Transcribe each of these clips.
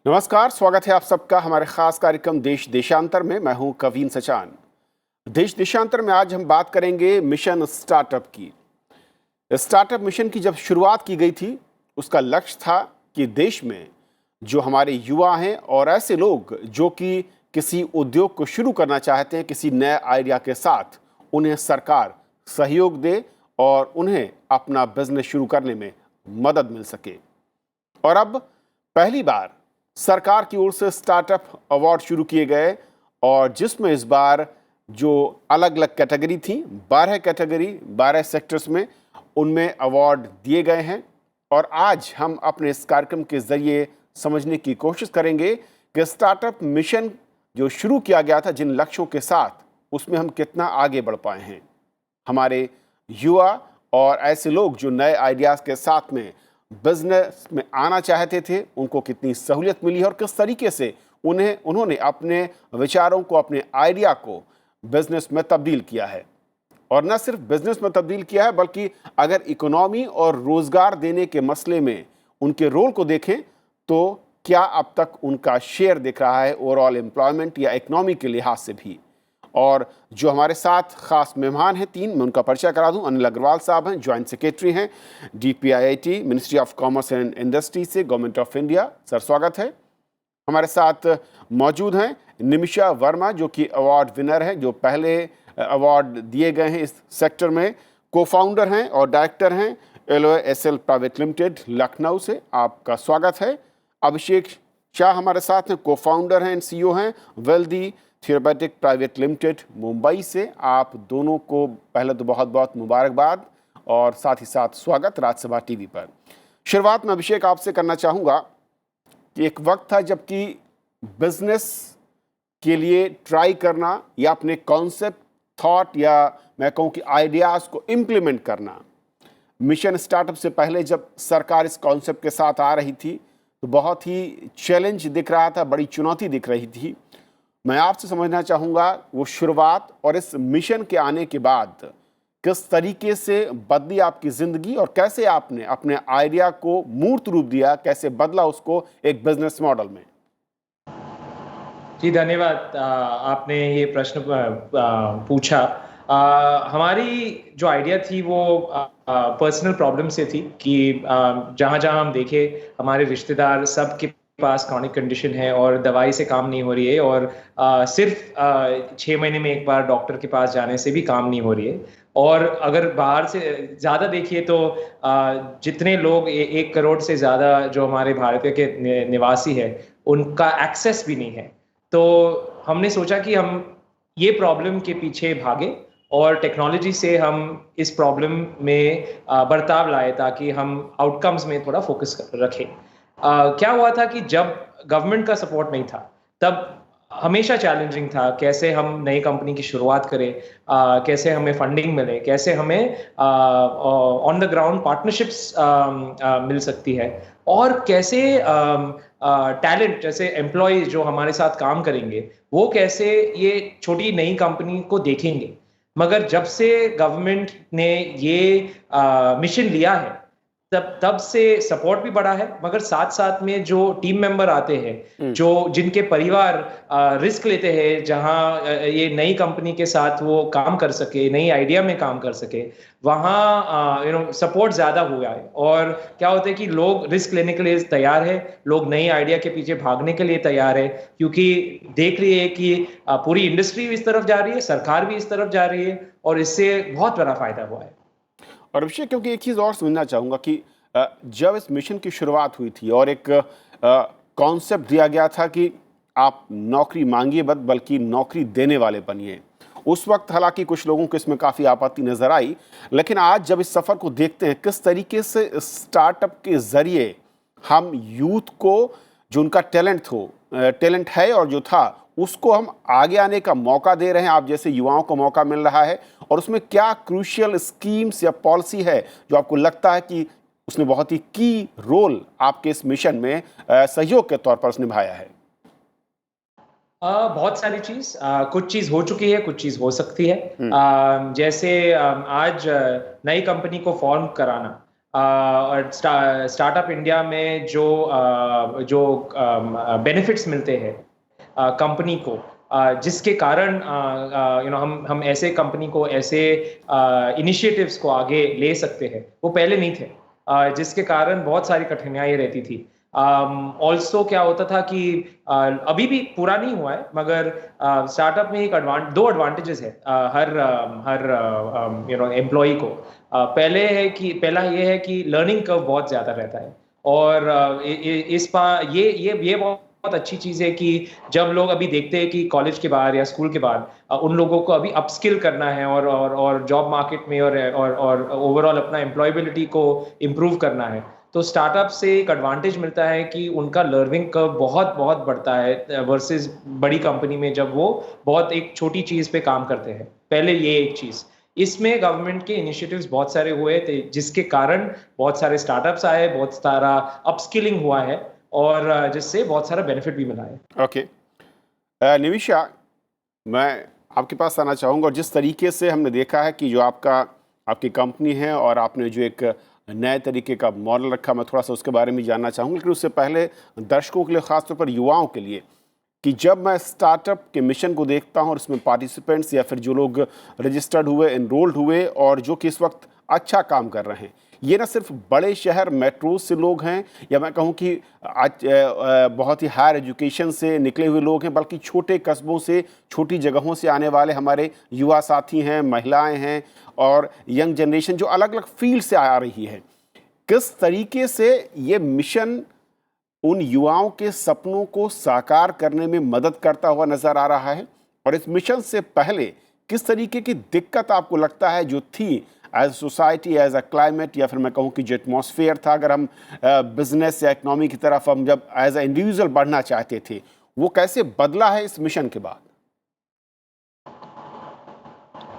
नमस्कार, स्वागत है आप सबका हमारे खास कार्यक्रम देश देशांतर में। मैं हूं कवीन सचान। देश देशांतर में आज हम बात करेंगे मिशन स्टार्टअप की। स्टार्टअप मिशन की जब शुरुआत की गई थी, उसका लक्ष्य था कि देश में जो हमारे युवा हैं और ऐसे लोग जो कि किसी उद्योग को शुरू करना चाहते हैं, किसी नए आइडिया के साथ, उन्हें सरकार सहयोग दे और उन्हें अपना बिजनेस शुरू करने में मदद मिल सके। और अब पहली बार सरकार की ओर से स्टार्टअप अवार्ड शुरू किए गए और जिसमें इस बार जो अलग अलग कैटेगरी थी, 12 कैटेगरी 12 सेक्टर्स में, उनमें अवार्ड दिए गए हैं। और आज हम अपने इस कार्यक्रम के जरिए समझने की कोशिश करेंगे कि स्टार्टअप मिशन जो शुरू किया गया था जिन लक्ष्यों के साथ, उसमें हम कितना आगे बढ़ पाए हैं। हमारे युवा और ऐसे लोग जो नए आइडियाज़ के साथ में बिजनेस में आना चाहते थे, उनको कितनी सहूलियत मिली है और किस तरीके से उन्होंने अपने विचारों को, अपने आइडिया को बिजनेस में तब्दील किया है। और न सिर्फ बिजनेस में तब्दील किया है, बल्कि अगर इकोनॉमी और रोजगार देने के मसले में उनके रोल को देखें तो क्या अब तक उनका शेयर दिख रहा है ओवरऑल एम्प्लॉयमेंट या इकोनॉमी के लिहाज से भी। और जो हमारे साथ खास मेहमान हैं, 3, मैं उनका परिचय करा दूं। अनिल अग्रवाल साहब हैं, ज्वाइंट सेक्रेटरी हैं DPIIT, ministry of commerce and industry से, गवर्नमेंट ऑफ इंडिया। सर, स्वागत है। हमारे साथ मौजूद हैं निमिषा वर्मा, जो कि अवार्ड विनर हैं, जो पहले अवार्ड दिए गए हैं इस सेक्टर में। को फाउंडर हैं और डायरेक्टर हैं LOSL प्राइवेट लिमिटेड, लखनऊ से। आपका स्वागत है। अभिषेक शाह हमारे साथ हैं, को फाउंडर हैं, CEO हैं wealthy therapeutic private limited, Mumbai से। आप दोनों को पहले तो बहुत बहुत मुबारकबाद और साथ ही साथ स्वागत राज्यसभा टीवी पर। शुरुआत में अभिषेक आपसे करना चाहूँगा कि एक वक्त था जबकि बिजनेस के लिए ट्राई करना या अपने कॉन्सेप्ट, थॉट या मैं कहूँ कि आइडियाज़ को इम्प्लीमेंट करना, मिशन स्टार्टअप से पहले जब सरकार इस कॉन्सेप्ट के साथ आ रही थी तो बहुत ही चैलेंज दिख रहा था, बड़ी चुनौती दिख रही थी। मैं आपसे समझना चाहूँगा वो शुरुआत और इस मिशन के आने के बाद किस तरीके से बदली आपकी ज़िंदगी और कैसे आपने अपने आइडिया को मूर्त रूप दिया, कैसे बदला उसको एक बिजनेस मॉडल में। जी, धन्यवाद। आपने ये प्रश्न पूछा। हमारी जो आइडिया थी वो पर्सनल प्रॉब्लम से थी कि जहाँ हम देखे हमारे रिश्तेदार सबके पास क्रॉनिक कंडीशन है और दवाई से काम नहीं हो रही है और सिर्फ 6 महीने में एक बार डॉक्टर के पास जाने से भी काम नहीं हो रही है। और अगर बाहर से ज़्यादा देखिए तो जितने लोग 1 करोड़ से ज़्यादा जो हमारे भारत के निवासी है, उनका एक्सेस भी नहीं है। तो हमने सोचा कि हम ये प्रॉब्लम के पीछे भागे और टेक्नोलॉजी से हम इस प्रॉब्लम में बर्ताव लाए ताकि हम आउटकम्स में थोड़ा फोकस रखें। क्या हुआ था कि जब गवर्नमेंट का सपोर्ट नहीं था, तब हमेशा चैलेंजिंग था कैसे हम नई कंपनी की शुरुआत करें, कैसे हमें फंडिंग मिले, कैसे हमें ऑन द ग्राउंड पार्टनरशिप्स मिल सकती है और कैसे टैलेंट जैसे एम्प्लॉयज जो हमारे साथ काम करेंगे वो कैसे ये छोटी नई कंपनी को देखेंगे। मगर जब से गवर्नमेंट ने ये मिशन लिया है तब से सपोर्ट भी बढ़ा है, मगर साथ साथ में जो टीम मेंबर आते हैं, जो जिनके परिवार रिस्क लेते हैं, जहां ये नई कंपनी के साथ वो काम कर सके, नई आइडिया में काम कर सके, वहां सपोर्ट ज्यादा हुआ है। और क्या होता है कि लोग रिस्क लेने के लिए तैयार है, लोग नई आइडिया के पीछे भागने के लिए तैयार है, क्योंकि देख रही है कि पूरी इंडस्ट्री भी इस तरफ जा रही है, सरकार भी इस तरफ जा रही है और इससे बहुत बड़ा फायदा हुआ है। और अभिषेक, क्योंकि एक चीज़ और समझना चाहूँगा कि जब इस मिशन की शुरुआत हुई थी और एक कॉन्सेप्ट दिया गया था कि आप नौकरी मांगिए मत बल्कि नौकरी देने वाले बनिए, उस वक्त हालांकि कुछ लोगों को इसमें काफ़ी आपत्ति नज़र आई। लेकिन आज जब इस सफ़र को देखते हैं, किस तरीके से स्टार्टअप के ज़रिए हम यूथ को जो उनका टैलेंट है और जो था उसको हम आगे आने का मौका दे रहे हैं, आप जैसे युवाओं को मौका मिल रहा है। और उसमें क्या क्रूशियल स्कीम्स या पॉलिसी है जो आपको लगता है कि उसने बहुत ही की रोल आपके इस मिशन में सहयोग के तौर पर उसने निभाया है? बहुत सारी चीज, कुछ चीज हो चुकी है, कुछ चीज हो सकती है। जैसे आज नई कंपनी को फॉर्म कराना और स्टार्टअप इंडिया में जो बेनिफिट्स मिलते हैं कंपनी को, जिसके कारण हम ऐसे कंपनी को, ऐसे इनिशिएटिव्स को आगे ले सकते हैं, वो पहले नहीं थे, जिसके कारण बहुत सारी कठिनाइयाँ रहती थी। ऑल्सो क्या होता था कि अभी भी पूरा नहीं हुआ है, मगर स्टार्टअप में दो एडवांटेजेस है हर एम्प्लॉय को। पहला ये है कि लर्निंग कर्व बहुत ज्यादा रहता है, और इस बार ये बहुत अच्छी चीज है कि जब लोग अभी देखते हैं कि कॉलेज के बाद या स्कूल के बाद उन लोगों को अभी अपस्किल करना है और जॉब मार्केट में और ओवरऑल अपना एम्प्लॉयबिलिटी को इम्प्रूव करना है, तो स्टार्टअप से एक एडवांटेज मिलता है कि उनका लर्निंग कर्व बहुत बहुत बढ़ता है वर्सेस बड़ी कंपनी में, जब वो बहुत एक छोटी चीज पे काम करते हैं। पहले ये एक चीज, इसमें गवर्नमेंट के इनिशिएटिव्स बहुत सारे हुए थे, जिसके कारण बहुत सारे स्टार्टअप्स आए, बहुत सारा अपस्किलिंग हुआ है, और जिससे बहुत सारा बेनिफिट भी मिला है। ओके, निमिषा, मैं आपके पास आना चाहूँगा, और जिस तरीके से हमने देखा है कि जो आपकी कंपनी है और आपने जो एक नए तरीके का मॉडल रखा, मैं थोड़ा सा उसके बारे में जानना चाहूँगा। लेकिन उससे पहले दर्शकों के लिए, ख़ासतौर पर युवाओं के लिए, कि जब मैं स्टार्टअप के मिशन को देखता हूँ और इसमें पार्टिसिपेंट्स या फिर जो लोग रजिस्टर्ड हुए, एनरोल्ड हुए और जो कि इस वक्त अच्छा काम कर रहे हैं, ये ना सिर्फ बड़े शहर मेट्रो से लोग हैं, या मैं कहूँ कि आज बहुत ही हायर एजुकेशन से निकले हुए लोग हैं, बल्कि छोटे कस्बों से, छोटी जगहों से आने वाले हमारे युवा साथी हैं, महिलाएं हैं और यंग जनरेशन जो अलग अलग फील्ड से आ रही है। किस तरीके से ये मिशन उन युवाओं के सपनों को साकार करने में मदद करता हुआ नजर आ रहा है, और इस मिशन से पहले किस तरीके की दिक्कत आपको लगता है जो थी as society, as a climate, या फिर मैं कहूँ कि जो एटमॉस्फेयर था, अगर हम बिजनेस या इकोनॉमी की तरफ हम जब एज अ इंडिविजुअल बढ़ना चाहते थे, वो कैसे बदला है इस मिशन के बाद?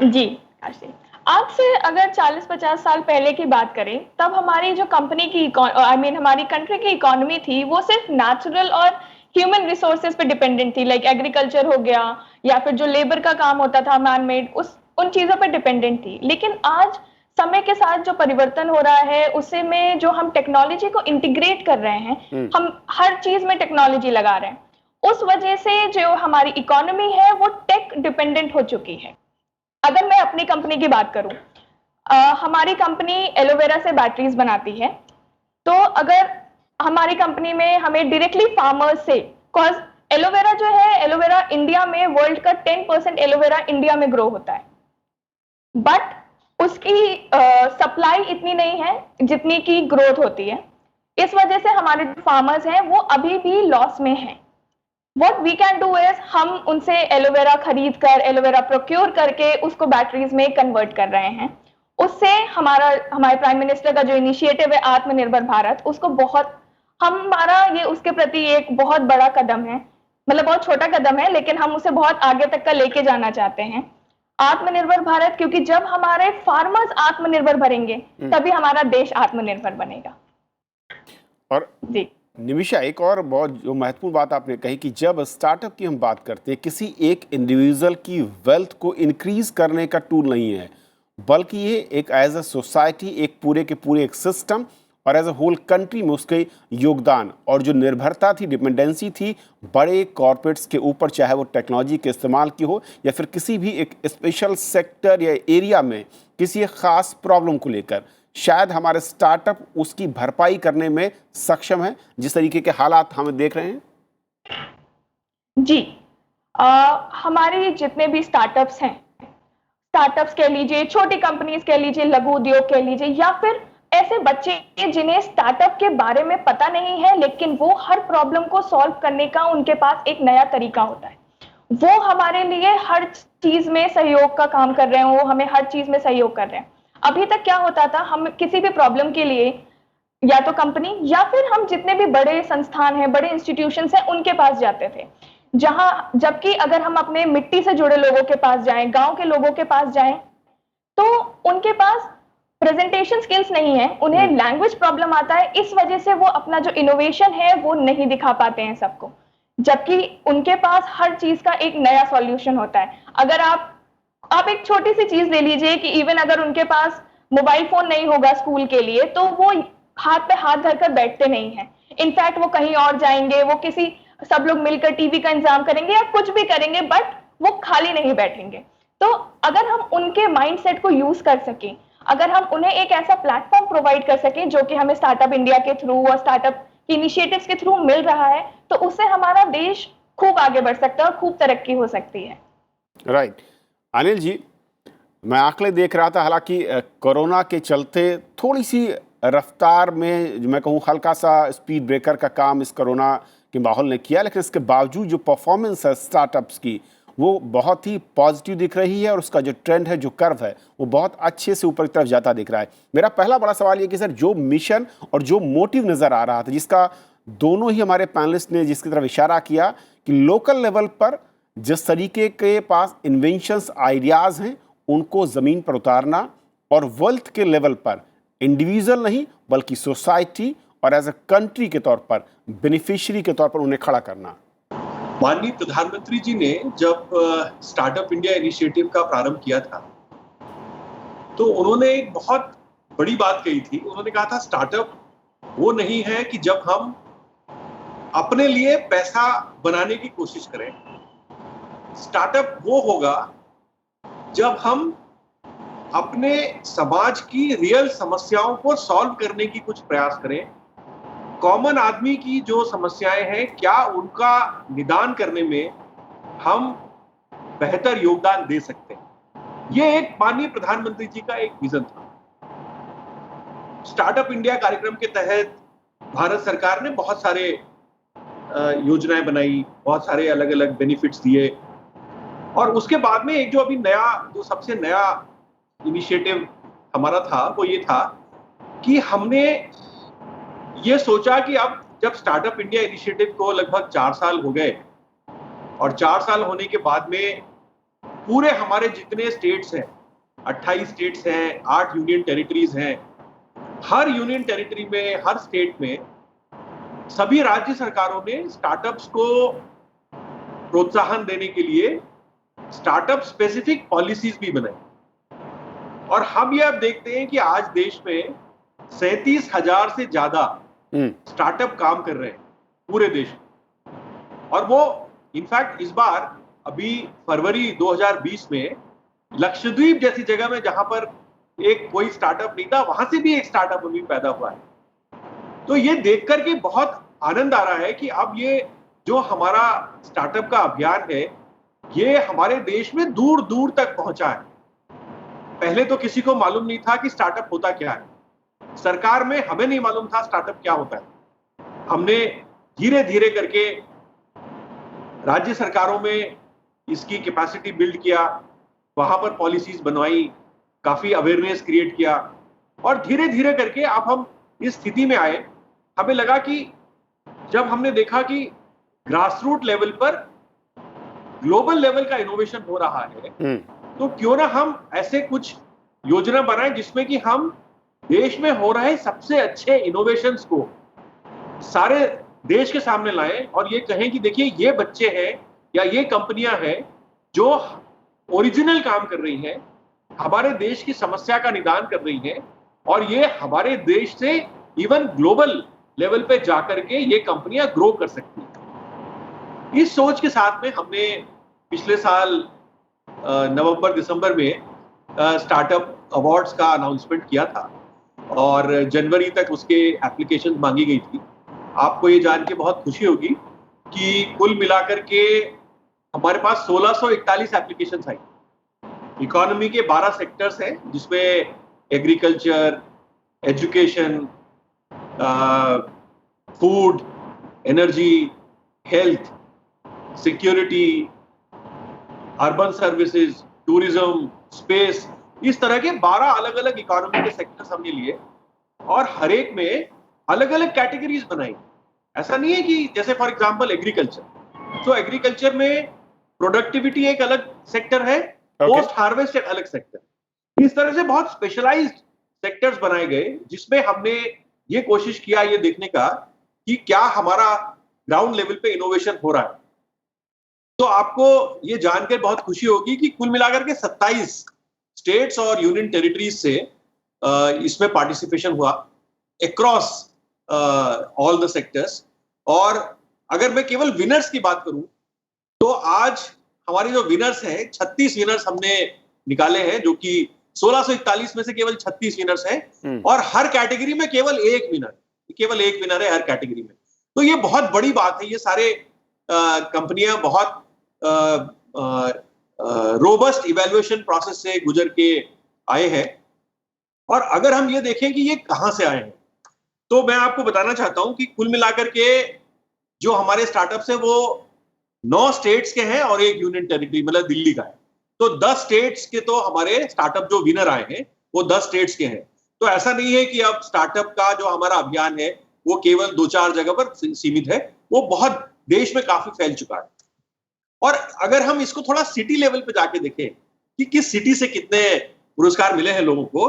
जी, आशीष, आज से अगर 40-50 साल पहले की बात करें, तब हमारी जो कंपनी की हमारी कंट्री की इकोनॉमी थी, वो सिर्फ नेचुरल और ह्यूमन रिसोर्सेज पे डिपेंडेंट थी, लाइक एग्रीकल्चर हो गया या फिर जो लेबर का काम होता था मैन मेड, उन चीजों पे डिपेंडेंट थी। लेकिन आज समय के साथ जो परिवर्तन हो रहा है, उसे में जो हम टेक्नोलॉजी को इंटीग्रेट कर रहे हैं, हम हर चीज में टेक्नोलॉजी लगा रहे हैं, उस वजह से जो हमारी इकोनॉमी है वो टेक डिपेंडेंट हो चुकी है। अगर मैं अपनी कंपनी की बात करूं, हमारी कंपनी एलोवेरा से बैटरीज बनाती है। तो अगर हमारी कंपनी में हमें डायरेक्टली फार्मर्स से, कॉज एलोवेरा जो है, एलोवेरा इंडिया में वर्ल्ड का 10% एलोवेरा इंडिया में ग्रो होता है, बट उसकी सप्लाई इतनी नहीं है जितनी की ग्रोथ होती है। इस वजह से हमारे फार्मर्स हैं वो अभी भी लॉस में हैं। What we can do is हम उनसे एलोवेरा खरीद कर, एलोवेरा प्रोक्योर करके उसको बैटरीज में कन्वर्ट कर रहे हैं। उससे हमारे प्राइम मिनिस्टर का जो इनिशिएटिव है आत्मनिर्भर भारत, उसको हमारा ये उसके प्रति एक बहुत बड़ा कदम है, मतलब बहुत छोटा कदम है, लेकिन हम उसे बहुत आगे तक का लेके जाना चाहते हैं। आत्मनिर्भर भारत, क्योंकि जब हमारे फार्मर्स आत्मनिर्भर बनेंगे तभी हमारा देश आत्मनिर्भर बनेगा। और जी निमिषा, एक और बहुत जो महत्वपूर्ण बात आपने कही कि जब स्टार्टअप की हम बात करते हैं, किसी एक इंडिविजुअल की वेल्थ को इंक्रीज करने का टूल नहीं है, बल्कि ये एक एज अ सोसाइटी, एक पूरे के पूरे एक सिस्टम और एज अ होल कंट्री में उसके योगदान और जो निर्भरता थी, डिपेंडेंसी थी बड़े कॉरपोरेट्स के ऊपर, चाहे वो टेक्नोलॉजी के इस्तेमाल की हो या फिर किसी भी एक स्पेशल सेक्टर या एरिया में किसी एक खास प्रॉब्लम को लेकर, शायद हमारे स्टार्टअप उसकी भरपाई करने में सक्षम है, जिस तरीके के हालात हम देख रहे हैं। जी, हमारे जितने भी स्टार्टअप्स हैं, स्टार्टअप्स कह लीजिए, छोटी कंपनीज कह लीजिए, लघु उद्योग कह लीजिए, या फिर ऐसे बच्चे जिन्हें स्टार्टअप के बारे में पता नहीं है, लेकिन वो हर प्रॉब्लम को सॉल्व करने का उनके पास एक नया तरीका होता है, वो हमारे लिए हर चीज में सहयोग का काम कर रहे हैं, वो हमें हर चीज में सहयोग कर रहे हैं। अभी तक क्या होता था, हम किसी भी प्रॉब्लम के लिए या तो कंपनी या फिर हम जितने भी बड़े संस्थान हैं, बड़े इंस्टीट्यूशंस हैं, उनके पास जाते थे, जबकि अगर हम अपने मिट्टी से जुड़े लोगों के पास जाएं, गांव के लोगों के पास जाएं, तो उनके पास प्रेजेंटेशन स्किल्स नहीं है, उन्हें लैंग्वेज प्रॉब्लम आता है, इस वजह से वो अपना जो इनोवेशन है वो नहीं दिखा पाते हैं सबको, जबकि उनके पास हर चीज का एक नया सॉल्यूशन होता है। अगर आप एक छोटी सी चीज ले लीजिए कि इवन अगर उनके पास मोबाइल फोन नहीं होगा स्कूल के लिए तो वो हाथ पे हाथ धरकर बैठते नहीं हैं। इनफैक्ट वो कहीं और जाएंगे, वो किसी सब लोग मिलकर टीवी का इंतजाम करेंगे या कुछ भी करेंगे, बट वो खाली नहीं बैठेंगे। तो अगर हम उनके माइंडसेट को यूज कर सकें, अगर हम उन्हें एक ऐसा प्लेटफॉर्म प्रोवाइड कर सकें जो कि हमें स्टार्टअप इंडिया के थ्रू और स्टार्टअप इनिशिएटिव्स के थ्रू मिल रहा है, तो उससे हमारा देश खूब आगे बढ़ सकता है और खूब तरक्की हो सकती है। राइट। अनिल जी, मैं आंकड़े देख रहा था, हालांकि कोरोना के चलते थोड़ी सी रफ्तार में, मैं कहूँ हल्का सा स्पीड ब्रेकर का काम इस कोरोना के माहौल ने किया, लेकिन इसके बावजूद जो परफॉर्मेंस है स्टार्टअप्स की वो बहुत ही पॉजिटिव दिख रही है और उसका जो ट्रेंड है, जो कर्व है, वो बहुत अच्छे से ऊपर की तरफ जाता दिख रहा है। मेरा पहला बड़ा सवाल ये कि सर, जो मिशन और जो मोटिव नज़र आ रहा था, जिसका दोनों ही हमारे पैनलिस्ट ने जिसकी तरफ इशारा किया कि लोकल लेवल पर जिस तरीके के पास इन्वेंशंस आइडियाज़ हैं उनको ज़मीन पर उतारना, और वर्ल्ड के लेवल पर इंडिविजुअल नहीं बल्कि सोसाइटी और एज अ कंट्री के तौर पर बेनिफिशियरी के तौर पर उन्हें खड़ा करना। माननीय प्रधानमंत्री जी ने जब स्टार्टअप इंडिया इनिशिएटिव का प्रारंभ किया था तो उन्होंने एक बहुत बड़ी बात कही थी। उन्होंने कहा था स्टार्टअप वो नहीं है कि जब हम अपने लिए पैसा बनाने की कोशिश करें, स्टार्टअप वो होगा जब हम अपने समाज की रियल समस्याओं को सॉल्व करने की कुछ प्रयास करें, कॉमन आदमी की जो समस्याएं हैं क्या उनका निदान करने में हम बेहतर योगदान दे सकते हैं। ये एक माननीय प्रधानमंत्री जी का एक विजन था। स्टार्टअप इंडिया कार्यक्रम के तहत भारत सरकार ने बहुत सारे योजनाएं बनाई, बहुत सारे अलग अलग बेनिफिट्स दिए, और उसके बाद में एक जो अभी नया, जो सबसे नया इनिशिएटिव हमारा था वो ये था कि हमने ये सोचा कि अब जब स्टार्टअप इंडिया इनिशिएटिव को लगभग 4 साल हो गए, और 4 साल होने के बाद में पूरे हमारे जितने स्टेट्स हैं, 28 स्टेट्स हैं, 8 यूनियन टेरिटरीज हैं, हर यूनियन टेरिटरी में, हर स्टेट में सभी राज्य सरकारों ने स्टार्टअप्स को प्रोत्साहन देने के लिए स्टार्टअप स्पेसिफिक पॉलिसीज भी बनाई। और हम ये अब देखते हैं कि आज देश में 37,000 से ज्यादा स्टार्टअप काम कर रहे हैं पूरे देश में। और वो इनफैक्ट इस बार अभी फरवरी 2020 में लक्षद्वीप जैसी जगह में, जहां पर एक कोई स्टार्टअप नहीं था, वहां से भी एक स्टार्टअप अभी पैदा हुआ है। तो ये देख करके बहुत आनंद आ रहा है कि अब ये जो हमारा स्टार्टअप का अभियान है ये हमारे देश में दूर दूर तक पहुंचा है। पहले तो किसी को मालूम नहीं था कि स्टार्टअप होता क्या है। सरकार में हमें नहीं मालूम था स्टार्टअप क्या होता है। हमने धीरे धीरे करके राज्य सरकारों में इसकी कैपेसिटी बिल्ड किया, वहां पर पॉलिसीज बनवाई, काफी अवेयरनेस क्रिएट किया, और धीरे धीरे करके अब हम इस स्थिति में आए। हमें लगा कि जब हमने देखा कि ग्रास रूट लेवल पर ग्लोबल लेवल का इनोवेशन हो रहा है, तो क्यों ना हम ऐसे कुछ योजना बनाएं जिसमें कि हम देश में हो रहे सबसे अच्छे इनोवेशंस को सारे देश के सामने लाएं और ये कहें कि देखिए ये बच्चे हैं या ये कंपनियां हैं जो ओरिजिनल काम कर रही हैं, हमारे देश की समस्या का निदान कर रही हैं, और ये हमारे देश से इवन ग्लोबल लेवल पे जाकर के ये कंपनियां ग्रो कर सकती हैं। इस सोच के साथ में हमने पिछले साल नवंबर दिसंबर में स्टार्टअप अवार्ड्स का अनाउंसमेंट किया था, और जनवरी तक उसके एप्लीकेशन मांगी गई थी। आपको ये जान के बहुत खुशी होगी कि कुल मिलाकर के हमारे पास 1641 एप्लीकेशंस आई। इकोनॉमी के 12 सेक्टर्स हैं जिसमें agriculture, education, food, energy, health, security, urban services, tourism, space, इस तरह के 12 अलग अलग इकोनॉमी के सेक्टर्स हमने लिए, और हर एक में अलग अलग कैटेगरीज बनाई। ऐसा नहीं है कि जैसे फॉर एग्जांपल एग्रीकल्चर, तो एग्रीकल्चर में प्रोडक्टिविटी एक अलग सेक्टर है, पोस्ट हार्वेस्ट एक अलग सेक्टर। इस तरह से बहुत स्पेशलाइज्ड सेक्टर्स बनाए गए जिसमें हमने ये कोशिश किया ये देखने का कि क्या हमारा ग्राउंड लेवल पे इनोवेशन हो रहा है। तो आपको ये जानकर बहुत खुशी होगी कि कुल मिलाकर के 27 स्टेट्स और यूनियन टेरिटरीज से इसमें पार्टिसिपेशन हुआ अक्रॉस ऑल द सेक्टर्स। और अगर मैं केवल विनर्स की बात करूं तो आज हमारे जो विनर्स हैं 36 विनर्स हमने निकाले हैं, जो कि 1641 में से केवल 36 विनर्स हैं और हर कैटेगरी में केवल एक विनर है हर कैटेगरी में। तो ये बहुत बड़ी बात है। ये सारे कंपनियां बहुत रोबस्ट इवैल्यूएशन प्रोसेस से गुजर के आए हैं। और अगर हम ये देखें कि ये कहां से आए हैं, तो मैं आपको बताना चाहता हूं कि कुल मिलाकर के जो हमारे स्टार्टअप्स है वो 9 स्टेट्स के हैं और एक यूनियन टेरिटरी मतलब दिल्ली का है। तो 10 स्टेट्स के तो हमारे स्टार्टअप जो विनर आए हैं वो 10 स्टेट्स के हैं। तो ऐसा नहीं है कि अब स्टार्टअप का जो हमारा अभियान है वो केवल 2-4 जगह पर सीमित है, वो बहुत देश में काफी फैल चुका है। और अगर हम इसको थोड़ा सिटी लेवल पे जाके देखें कि किस सिटी से कितने पुरस्कार मिले हैं लोगों को,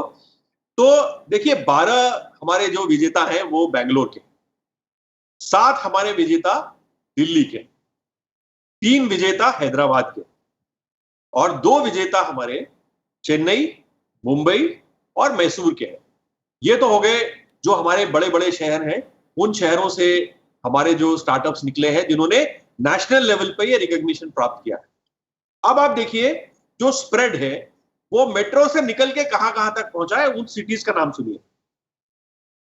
तो देखिए 12 हमारे जो विजेता हैं वो बेंगलोर के, 7 हमारे विजेता दिल्ली के, 3 विजेता हैदराबाद के और 2 विजेता हमारे चेन्नई, मुंबई और मैसूर के हैं। ये तो हो गए जो हमारे बड़े बड़े शहर हैं, उन शहरों से हमारे जो स्टार्टअप्स निकले हैं जिन्होंने नेशनल लेवल पे ये रिकॉग्निशन प्राप्त किया है। अब आप देखिए जो स्प्रेड है वो मेट्रो से निकल के कहां कहां तक पहुंचा है, उन सिटीज का नाम सुनिए।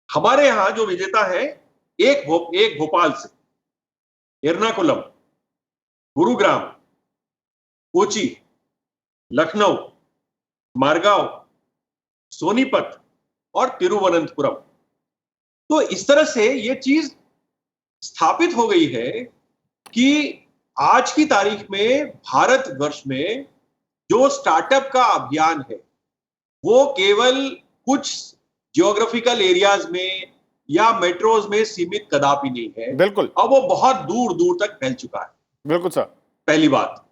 हमारे यहां जो विजेता है एक भोपाल से, एर्नाकुलम, गुरुग्राम, कोची, लखनऊ, मारगांव, सोनीपत और तिरुवनंतपुरम। तो इस तरह से ये चीज स्थापित हो गई है कि आज की तारीख में भारतवर्ष में जो स्टार्टअप का अभियान है वो केवल कुछ जियोग्राफिकल एरियाज में या मेट्रोज में सीमित कदापि नहीं है। बिल्कुल, अब वो बहुत दूर दूर तक फैल चुका है। बिल्कुल सर। पहली बात।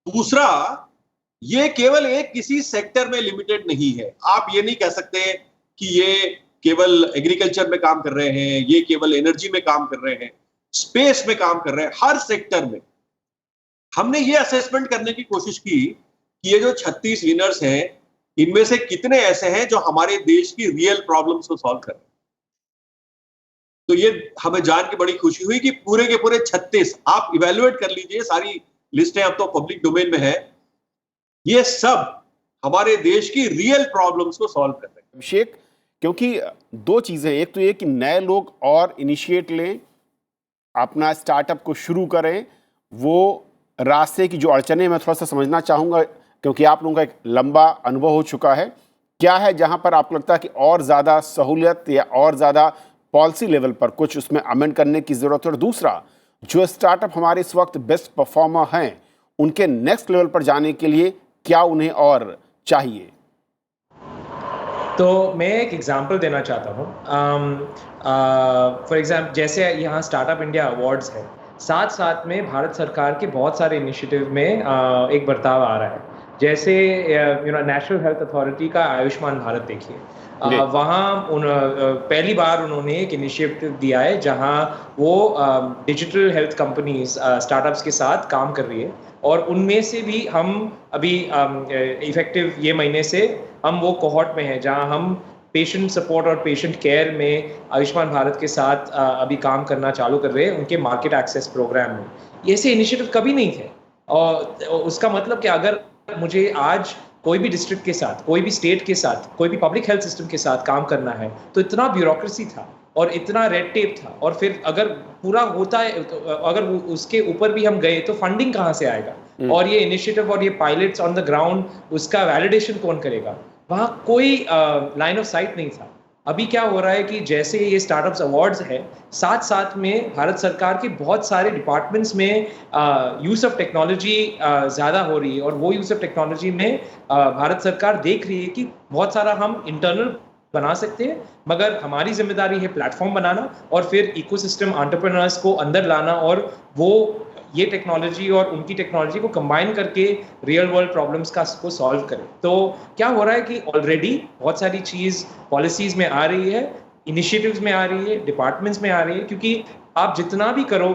दूसरा, ये केवल एक किसी सेक्टर में लिमिटेड नहीं है। आप ये नहीं कह सकते कि ये केवल एग्रीकल्चर में काम कर रहे हैं, ये केवल एनर्जी में काम कर रहे हैं, स्पेस में काम कर रहे हैं। हर सेक्टर में हमने ये असेसमेंट करने की कोशिश की कि ये जो 36 विनर्स हैं इनमें से कितने ऐसे हैं जो हमारे देश की रियल प्रॉब्लम्स को सॉल्व कर रहे हैं। तो ये हमें जान के बड़ी खुशी हुई कि पूरे के पूरे 36, आप इवेल्युएट कर लीजिए, सारी लिस्टें अब तो पब्लिक डोमेन में है, ये सब हमारे देश की रियल प्रॉब्लम्स को सॉल्व कर रहे हैं। अभिषेक, क्योंकि 2 चीजें, एक तो ये कि नए लोग और इनिशिएट लें, अपना स्टार्टअप को शुरू करें, वो रास्ते की जो अड़चने मैं थोड़ा सा समझना चाहूँगा, क्योंकि आप लोगों का एक लंबा अनुभव हो चुका है। क्या है जहाँ पर आपको लगता है कि और ज़्यादा सहूलियत या और ज़्यादा पॉलिसी लेवल पर कुछ उसमें अमेंड करने की ज़रूरत है? और दूसरा, जो स्टार्टअप हमारे इस वक्त बेस्ट परफॉर्मर हैं, उनके नेक्स्ट लेवल पर जाने के लिए क्या उन्हें और चाहिए? तो मैं एक एग्जांपल देना चाहता हूँ। फॉर एग्जांपल जैसे यहाँ स्टार्टअप इंडिया अवार्ड्स है, साथ साथ में भारत सरकार के बहुत सारे इनिशिएटिव में एक बर्ताव आ रहा है। जैसे नेशनल हेल्थ अथॉरिटी का आयुष्मान भारत देखिए, वहाँ पहली बार उन्होंने एक इनिशिएटिव दिया है जहाँ वो डिजिटल हेल्थ कंपनीज स्टार्टअप्स के साथ काम कर रही है, और उनमें से भी हम अभी इफेक्टिव ये महीने से हम वो कोहॉर्ट में हैं जहाँ हम पेशेंट सपोर्ट और पेशेंट केयर में आयुष्मान भारत के साथ अभी काम करना चालू कर रहे हैं, उनके मार्केट एक्सेस प्रोग्राम में। ऐसे इनिशिएटिव कभी नहीं थे, और उसका मतलब कि अगर मुझे आज कोई भी डिस्ट्रिक्ट के साथ, कोई भी स्टेट के साथ, कोई भी पब्लिक हेल्थ सिस्टम के साथ काम करना है तो इतना ब्यूरोक्रेसी था और इतना रेड टेप था, और फिर अगर पूरा होता है तो अगर उसके ऊपर भी हम गए तो फंडिंग कहाँ से आएगा, और ये इनिशिएटिव और ये पायलट्स ऑन द ग्राउंड उसका वैलिडेशन कौन करेगा, वहाँ कोई लाइन ऑफ साइट नहीं था। अभी क्या हो रहा है कि जैसे ये स्टार्टअप्स अवार्ड्स है, साथ साथ में भारत सरकार के बहुत सारे डिपार्टमेंट्स में यूज़ ऑफ टेक्नोलॉजी ज़्यादा हो रही है, और वो यूज़ ऑफ टेक्नोलॉजी में भारत सरकार देख रही है कि बहुत सारा हम इंटरनल बना सकते हैं, मगर हमारी जिम्मेदारी है प्लेटफॉर्म बनाना और फिर इकोसिस्टम एंटरप्रेन्योर्स को अंदर लाना, और वो ये टेक्नोलॉजी और उनकी टेक्नोलॉजी को कंबाइन करके रियल वर्ल्ड प्रॉब्लम्स को सॉल्व करें। तो क्या हो रहा है कि ऑलरेडी बहुत सारी चीज़ पॉलिसीज़ में आ रही है, इनिशिएटिव्स में आ रही है, डिपार्टमेंट्स में आ रही है, क्योंकि आप जितना भी करो,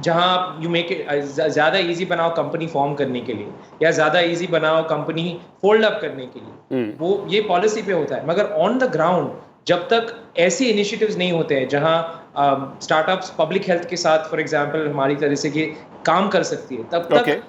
जहां आप यू मेक इट ज़्यादा इजी बनाओ कंपनी फॉर्म करने के लिए, या ज़्यादा इजी बनाओ कंपनी फोल्ड अप करने के लिए, वो ये पॉलिसी पे होता है। मगर ऑन द ग्राउंड जब तक ऐसे इनिशिएटिव्स नहीं होते हैं जहां स्टार्टअप्स पब्लिक हेल्थ के साथ फॉर एग्जांपल हमारी तरह से कि काम कर सकती है, तब तक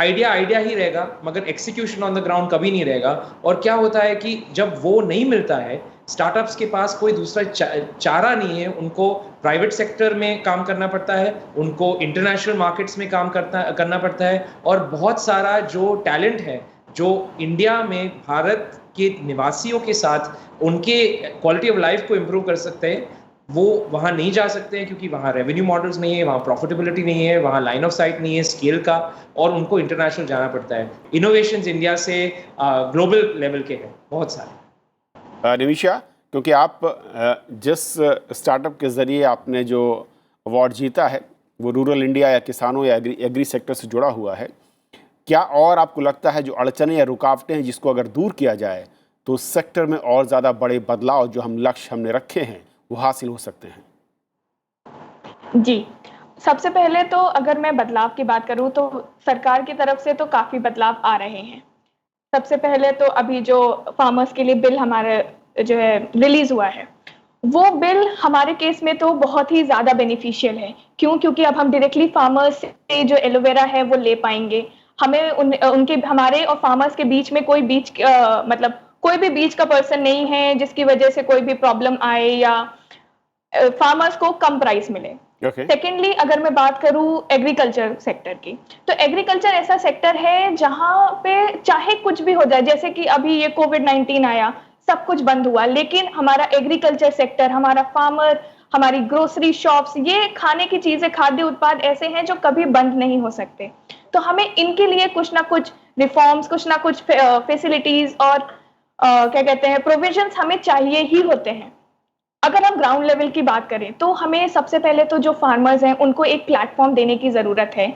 आइडिया ही रहेगा, मगर एक्सिक्यूशन ऑन द ग्राउंड कभी नहीं रहेगा। और क्या होता है कि जब वो नहीं मिलता है, स्टार्टअप्स के पास कोई दूसरा चारा नहीं है, उनको प्राइवेट सेक्टर में काम करना पड़ता है, उनको इंटरनेशनल मार्केट्स में काम करना पड़ता है, और बहुत सारा जो टैलेंट है जो इंडिया में भारत के निवासियों के साथ उनके क्वालिटी ऑफ लाइफ को इम्प्रूव कर सकते हैं, वो वहाँ नहीं जा सकते हैं, क्योंकि वहाँ रेवेन्यू मॉडल्स नहीं है, वहाँ प्रॉफिटेबिलिटी नहीं है, वहाँ लाइन ऑफ साइट नहीं है स्केल का, और उनको इंटरनेशनल जाना पड़ता है। इनोवेशंस इंडिया से ग्लोबल लेवल के हैं बहुत सारे। निमिषा, क्योंकि आप जिस स्टार्टअप के ज़रिए आपने जो अवार्ड जीता है वो रूरल इंडिया या किसानों या एग्री सेक्टर से जुड़ा हुआ है, क्या और आपको लगता है जो अड़चनें या रुकावटें हैं जिसको अगर दूर किया जाए तो सेक्टर में और ज़्यादा बड़े बदलाव जो हम लक्ष्य हमने रखे हैं वो हासिल हो सकते हैं? जी, सबसे पहले तो अगर मैं बदलाव की बात करूँ तो सरकार की तरफ से तो काफ़ी बदलाव आ रहे हैं। सबसे पहले तो अभी जो फार्मर्स के लिए बिल हमारे जो है रिलीज़ हुआ है, वो बिल हमारे केस में तो बहुत ही ज़्यादा बेनिफिशियल है। क्यों? क्योंकि अब हम डायरेक्टली फार्मर्स से जो एलोवेरा है वो ले पाएँगे। हमें उनके हमारे और फार्मर्स के बीच में कोई मतलब कोई भी बीच का पर्सन नहीं है जिसकी वजह से कोई भी प्रॉब्लम आए या फार्मर्स को कम प्राइस मिले। सेकेंडली अगर मैं बात करूं एग्रीकल्चर सेक्टर की, तो एग्रीकल्चर ऐसा सेक्टर है जहां पे चाहे कुछ भी हो जाए, जैसे कि अभी ये कोविड-19 आया, सब कुछ बंद हुआ, लेकिन हमारा एग्रीकल्चर सेक्टर, हमारा फार्मर, हमारी ग्रोसरी शॉप्स, ये खाने की चीजें, खाद्य उत्पाद ऐसे हैं जो कभी बंद नहीं हो सकते। तो हमें इनके लिए कुछ ना कुछ रिफॉर्म्स, कुछ ना कुछ फैसिलिटीज और क्या कहते हैं प्रोविजंस हमें चाहिए ही होते हैं। अगर हम ग्राउंड लेवल की बात करें तो हमें सबसे पहले तो जो फार्मर्स हैं उनको एक प्लेटफॉर्म देने की ज़रूरत है।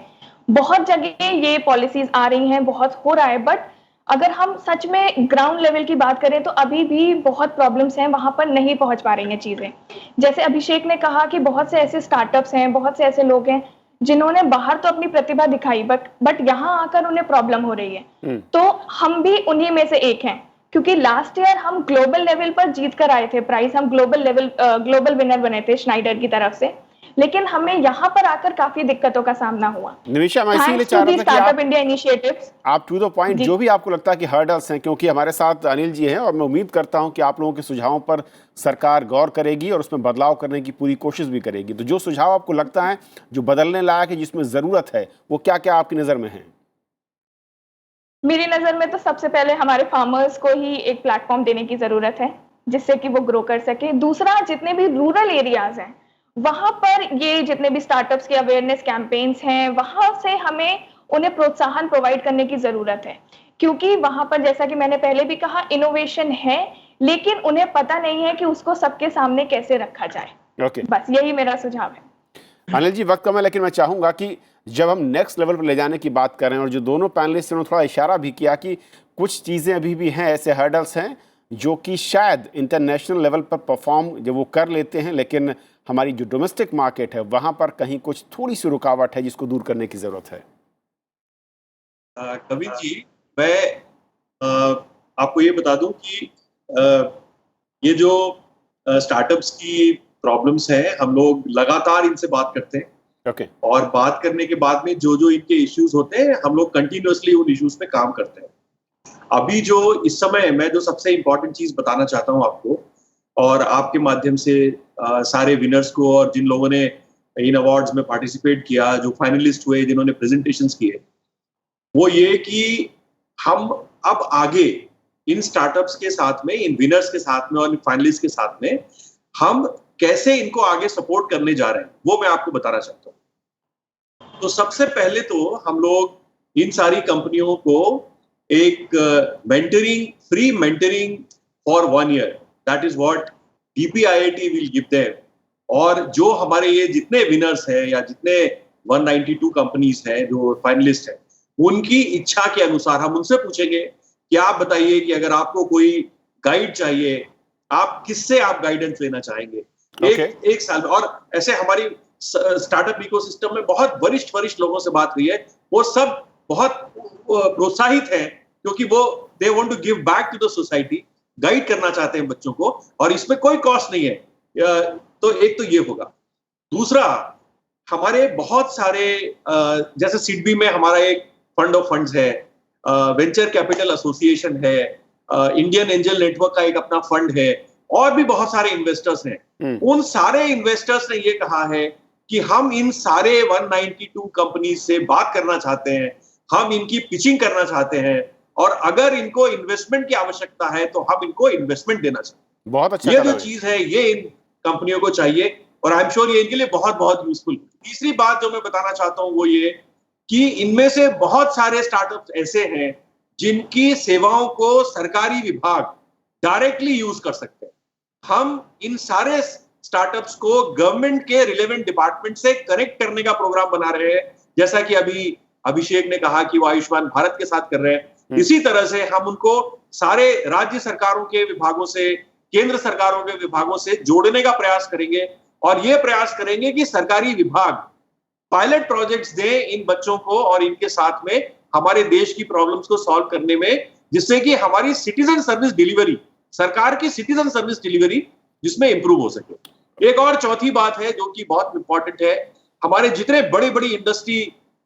बहुत जगह ये पॉलिसीज आ रही हैं, बहुत हो रहा है, बट अगर हम सच में ग्राउंड लेवल की बात करें तो अभी भी बहुत प्रॉब्लम्स हैं, वहाँ पर नहीं पहुँच पा रही हैं चीज़ें। जैसे अभिषेक ने कहा कि बहुत से ऐसे स्टार्टअप्स हैं, बहुत से ऐसे लोग हैं जिन्होंने बाहर तो अपनी प्रतिभा दिखाई, बट यहाँ आकर उन्हें प्रॉब्लम हो रही है। तो हम भी उन्हीं में से एक हैं, क्योंकि लास्ट ईयर हम ग्लोबल लेवल पर जीत कर आए थे प्राइज, हम ग्लोबल विनर बने थे श्नाइडर की तरफ से, लेकिन हमें यहाँ पर आकर काफी दिक्कतों का सामना हुआ। निमिषा, मैं इसीलिए चाह रहा था कि स्टार्टअप इंडिया इनिशिएटिव्स, आप टू द पॉइंट जो भी आपको लगता है कि हर्डल्स हैं, क्योंकि हमारे साथ अनिल जी हैं और मैं उम्मीद करता हूं कि आप लोगों के सुझावों पर सरकार गौर करेगी और उसमें बदलाव करने की पूरी कोशिश भी करेगी। तो जो सुझाव आपको लगता है जो बदलने लायक है, जिसमें ज़रूरत है, वो क्या क्या आपकी नज़र में है? मेरी नजर में तो सबसे पहले हमारे फार्मर्स को ही एक प्लेटफॉर्म देने की जरूरत है जिससे कि वो ग्रो कर सके। दूसरा, जितने भी रूरल एरियाज हैं वहां पर ये जितने भी स्टार्टअप्स के अवेयरनेस कैंपेन्स हैं, वहां से हमें उन्हें प्रोत्साहन प्रोवाइड करने की जरूरत है, क्योंकि वहां पर जैसा कि मैंने पहले भी कहा इनोवेशन है, लेकिन उन्हें पता नहीं है कि उसको सबके सामने कैसे रखा जाए। बस यही मेरा सुझाव है। अनिल जी, वक्त कम है, लेकिन मैं चाहूंगा कि जब हम नेक्स्ट लेवल पर ले जाने की बात करें, और जो दोनों पैनलिस्ट ने थोड़ा इशारा भी किया कि कुछ चीज़ें अभी भी हैं, ऐसे हर्डल्स हैं जो कि शायद इंटरनेशनल लेवल पर परफॉर्म जब वो कर लेते हैं, लेकिन हमारी जो डोमेस्टिक मार्केट है वहाँ पर कहीं कुछ थोड़ी सी रुकावट है जिसको दूर करने की ज़रूरत है। कविन जी, मैं आपको ये बता दूं कि ये जो स्टार्टअप्स की प्रॉब्लम्स हैं, हम लोग लगातार इनसे बात करते हैं। और बात करने के बाद में जो इनके इश्यूज होते हैं, हम लोग कंटिन्यूअसली उन इश्यूज पे काम करते हैं। अभी जो इस समय मैं जो सबसे इम्पोर्टेंट चीज बताना चाहता हूं आपको, और आपके माध्यम से सारे विनर्स को और जिन लोगों ने इन अवार्ड्स में पार्टिसिपेट किया, जो फाइनलिस्ट हुए, जिन्होंने प्रेजेंटेशंस किए, वो ये कि हम अब आगे इन स्टार्टअप्स के साथ में, इन विनर्स के साथ में और इन फाइनलिस्ट के साथ में हम कैसे इनको आगे सपोर्ट करने जा रहे हैं, वो मैं आपको बताना चाहता हूं। तो सबसे पहले तो हम लोग इन सारी कंपनियों को एक free mentoring for 1 year, that is what DPIIT will give them. और जो हमारे ये जितने विनर्स हैं या जितने 192 कंपनीज हैं जो फाइनलिस्ट हैं, उनकी इच्छा के अनुसार हम उनसे पूछेंगे कि आप बताइए कि अगर आपको कोई गाइड चाहिए, आप किससे आप गाइडेंस लेना चाहेंगे एक साल में। और ऐसे हमारी स्टार्टअप इकोसिस्टम में बहुत वरिष्ठ लोगों से बात हुई है, वो सब बहुत प्रोत्साहित हैं, क्योंकि वो they want to give back to the society, guide करना चाहते हैं बच्चों को, और इसमें कोई कॉस्ट नहीं है। तो एक तो ये होगा। दूसरा, हमारे बहुत सारे जैसे सिडबी में हमारा एक फंड ऑफ फंड्स है, वेंचर कैपिटल एसोसिएशन है, इंडियन एंजल नेटवर्क का एक अपना फंड है, और भी बहुत सारे इन्वेस्टर्स हैं। उन सारे इन्वेस्टर्स ने ये कहा है कि हम इन सारे 192 कंपनीज से बात करना चाहते हैं, हम इनकी पिचिंग करना चाहते हैं, और अगर इनको इन्वेस्टमेंट की आवश्यकता है तो हम इनको इन्वेस्टमेंट देना चाहते हैं। बहुत अच्छा। ये जो चीज है ये इन कंपनियों को चाहिए, और आई एम श्योर ये इनके लिए बहुत बहुत यूजफुल। तीसरी बात जो मैं बताना चाहता हूं वो ये कि इनमें से बहुत सारे स्टार्टअप्स ऐसे हैं जिनकी सेवाओं को सरकारी विभाग डायरेक्टली यूज कर सकते हैं। हम इन सारे स्टार्टअप्स को गवर्नमेंट के रिलेवेंट डिपार्टमेंट से कनेक्ट करने का प्रोग्राम बना रहे हैं, जैसा कि अभी अभिषेक ने कहा कि वो आयुष्मान भारत के साथ कर रहे हैं। इसी तरह से हम उनको सारे राज्य सरकारों के विभागों से, केंद्र सरकारों के विभागों से जोड़ने का प्रयास करेंगे, और ये प्रयास करेंगे कि सरकारी विभाग पायलट प्रोजेक्ट्स दें इन बच्चों को और इनके साथ में हमारे देश की प्रॉब्लम्स को सॉल्व करने में, जिससे कि हमारी सिटीजन सर्विस डिलीवरी, सरकार की सिटीजन सर्विस डिलीवरी जिसमें इंप्रूव हो सके। एक और चौथी बात है जो कि बहुत इंपॉर्टेंट है, हमारे जितने बड़ी बड़ी इंडस्ट्री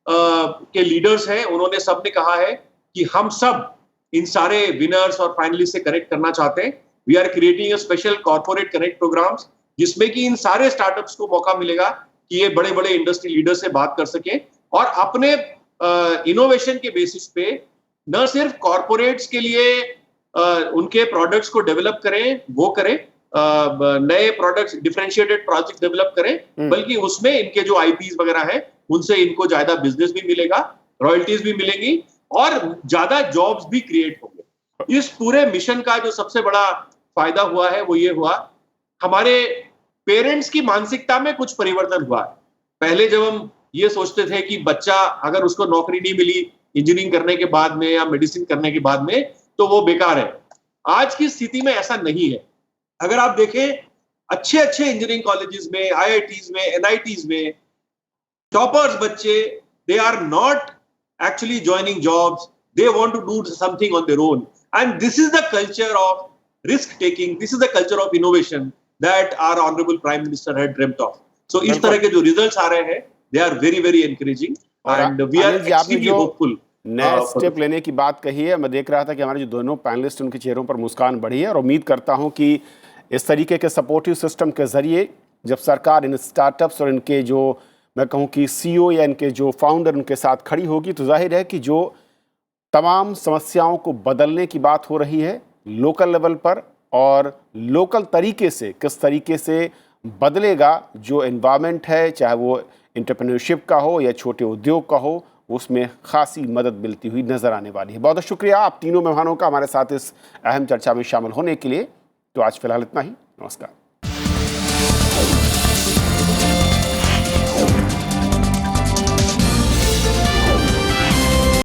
के लीडर्स हैं उन्होंने सबने कहा है कि हम सब इन सारे विनर्स और फाइनलिस्ट से कनेक्ट करना चाहते हैं। We are creating a special corporate connect programs, जिसमें कि इन सारे स्टार्टअप्स को मौका मिलेगा कि ये बड़े बड़े इंडस्ट्री लीडर से बात कर सके और अपने इनोवेशन के बेसिस पे न सिर्फ कॉर्पोरेट्स के लिए उनके प्रोडक्ट्स को डेवलप करें, वो करें, नए प्रोडक्ट्स, डिफरेंशिएटेड प्रोजेक्ट डेवलप करें, बल्कि उसमें इनके जो आईपीज वगैरह हैं उनसे इनको ज्यादा बिजनेस भी मिलेगा, रॉयल्टीज भी मिलेंगी और ज्यादा जॉब्स भी क्रिएट होंगे। इस पूरे मिशन का जो सबसे बड़ा फायदा हुआ है वो ये हुआ, हमारे पेरेंट्स की मानसिकता में कुछ परिवर्तन हुआ है। पहले जब हम ये सोचते थे कि बच्चा अगर उसको नौकरी नहीं मिली इंजीनियरिंग करने के बाद में या मेडिसिन करने के बाद में तो वो बेकार है। आज की स्थिति में ऐसा नहीं है। अगर आप देखें अच्छे अच्छे इंजीनियरिंग कॉलेजेस में, आईआईटीज में, एनआईटीज में टॉपर्स बच्चे, they are not actually joining jobs, they want to do something on their own, and this is the culture of risk taking, this is the culture of innovation that our honorable prime minister had dreamt of. So इस तरह के जो results आ रहे हैं they are very very encouraging and we are extremely hopeful। नए step लेने की बात कही है, मैं देख रहा था कि हमारे जो दोनों पैनलिस्ट उनके चेहरों पर मुस्कान बढ़ी है और उम्मीद करता हूं कि इस तरीके के सपोर्टिव सिस्टम के जरिए जब सरकार इन स्टार्टअप्स और इनके जो मैं कहूं कि सीईओ या इनके जो फाउंडर उनके साथ खड़ी होगी तो जाहिर है कि जो तमाम समस्याओं को बदलने की बात हो रही है लोकल लेवल पर और लोकल तरीके से किस तरीके से बदलेगा जो एनवायरनमेंट है, चाहे वो एंटरप्रेन्योरशिप का हो या छोटे उद्योग का हो, उसमें खासी मदद मिलती हुई नजर आने वाली है। बहुत बहुत शुक्रिया आप तीनों मेहमानों का हमारे साथ इस अहम चर्चा में शामिल होने के लिए। तो आज फिलहाल इतना ही, नमस्कार।